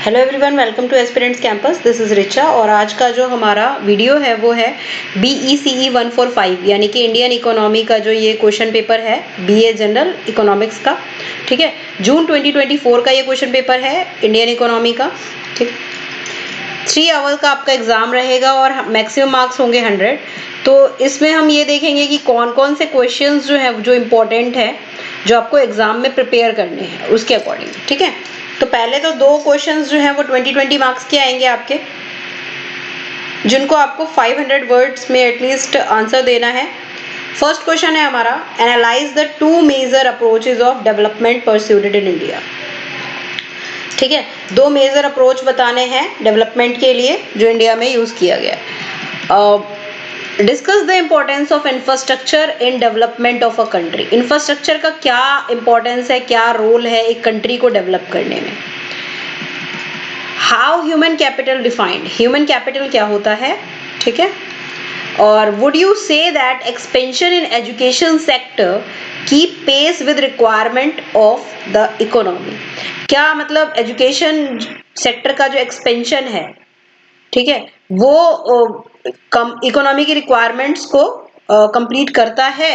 Hello everyone, welcome two aspirants campus. This is Richa और आज का जो हमारा वीडियो है वो है BECE 145 यानी कि इंडियन इकोनॉमी का जो ये क्वेश्चन पेपर है, BA जनरल इकोनॉमिक्स का। ठीक है, जून 2024 का ये क्वेश्चन पेपर है इंडियन इकोनॉमी का। ठीक, 3 आवर का आपका एग्जाम रहेगा और मैक्सिमम मार्क्स होंगे 100। तो इसमें हम ये देखेंगे कि कौन कौन से क्वेश्चंस जो है जो इम्पोर्टेंट है, जो आपको एग्जाम में प्रिपेयर करने हैं उसके अकॉर्डिंग। ठीक है, तो पहले तो 2 क्वेश्चंस जो है वो 20 मार्क्स के आएंगे आपके, जिनको आपको 500 वर्ड्स में एटलीस्ट आंसर देना है। फर्स्ट क्वेश्चन है हमारा, analyse the 2 major approaches of development pursued in India. ठीक है, 2 मेजर अप्रोच बताने हैं डेवलपमेंट के लिए जो इंडिया में यूज किया गया है। Discuss the importance of infrastructure in development of a country. Infrastructure का क्या इंपॉर्टेंस है, क्या रोल है एक कंट्री को डेवलप करने में। How human capital defined, human capital क्या होता है। ठीक है, और would you say that expansion in education sector keep pace with requirement of the economy. क्या मतलब एजुकेशन सेक्टर का जो एक्सपेंशन है, ठीक है, वो इकोनॉमी की रिक्वायरमेंट्स को कंप्लीट करता है।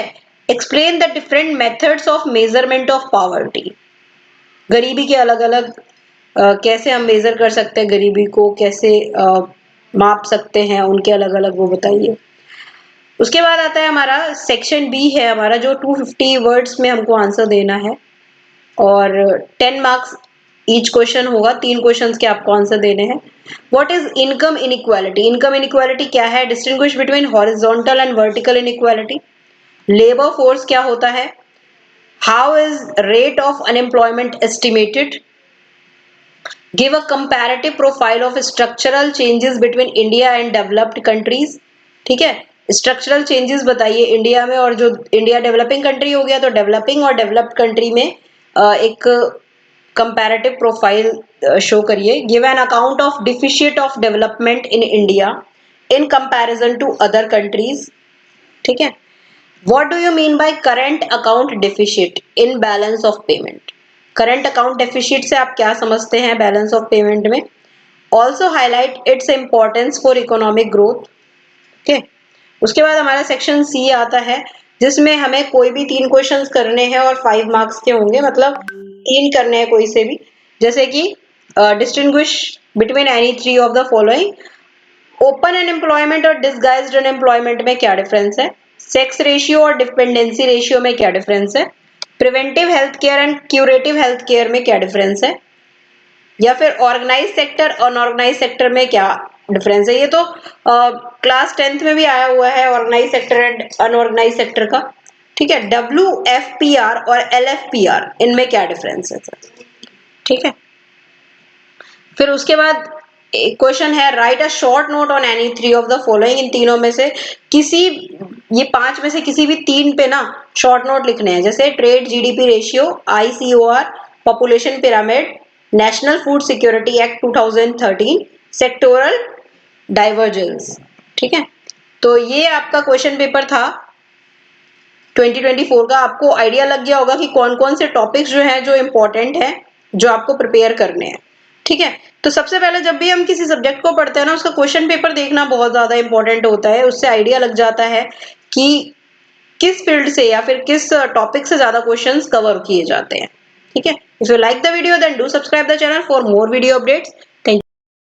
Explain the different methods of measurement of poverty. गरीबी के अलग अलग कैसे हम मेजर कर सकते हैं, गरीबी को कैसे माप सकते हैं, उनके अलग अलग वो बताइए। उसके बाद आता है हमारा सेक्शन बी है हमारा, जो 250 वर्ड्स में हमको आंसर देना है और 10 मार्क्स ईच क्वेश्चन होगा। 3 क्वेश्चंस के आपको आंसर देने हैं। What is income inequality, income inequality क्या है। Distinguish between horizontal and vertical inequality. Labour force क्या होता है। How is rate of unemployment estimated. Give a comparative profile of structural changes between India and developed countries. ठीक है, structural changes बताइए India में, और जो इंडिया डेवलपिंग कंट्री हो गया तो डेवलपिंग और डेवलप्ड कंट्री में एक कंपैरेटिव प्रोफाइल शो करिए। Give an account of deficit of development in India in comparison to other countries. ठीक है, what do you mean by current account deficit in balance of payment. Current account deficit से आप क्या समझते हैं balance of payment में। Also highlight its importance for economic growth. ठीक है, उसके बाद हमारा सेक्शन सी आता है, जिसमें हमें कोई भी 3 क्वेश्चंस करने हैं और 5 मार्क्स के होंगे, मतलब 3 करने हैं कोई से भी। जैसे कि distinguish between any 3 of the following. Open unemployment और डिसगाइज्ड अनएम्प्लॉयमेंट में क्या डिफरेंस है। सेक्स रेशियो और डिपेंडेंसी रेशियो में क्या डिफरेंस है। Preventive health care and curative health care में क्या डिफरेंस है, या फिर ऑर्गेनाइज सेक्टर अनऑर्गेनाइज सेक्टर में क्या डिफरेंस है। ये तो क्लास 10th में भी आया हुआ है, organise sector and unorganise sector का। ठीक है, WFPR और LFPR इनमें क्या डिफरेंस है सर। ठीक है, फिर उसके बाद एक क्वेश्चन है, write a short note on any 3 of the following. इन तीनों में से किसी, ये 5 में से किसी भी 3 पे ना शॉर्ट नोट लिखने हैं। जैसे trade GDP ratio, ICOR, population pyramid, national food security act 2013, sectoral divergence. ठीक है, तो ये आपका क्वेश्चन पेपर था 2024 का। आपको आइडिया लग गया होगा कि कौन कौन से टॉपिक्स जो हैं जो इम्पोर्टेंट हैं, जो आपको प्रिपेयर करने हैं। ठीक है, तो सबसे पहले जब भी हम किसी सब्जेक्ट को पढ़ते हैं ना, उसका क्वेश्चन पेपर देखना बहुत ज्यादा इंपॉर्टेंट होता है। उससे आइडिया लग जाता है कि किस फील्ड से या फिर किस टॉपिक से ज्यादा क्वेश्चंस कवर किए जाते हैं। ठीक है, if you like the video then do subscribe the channel for more video updates.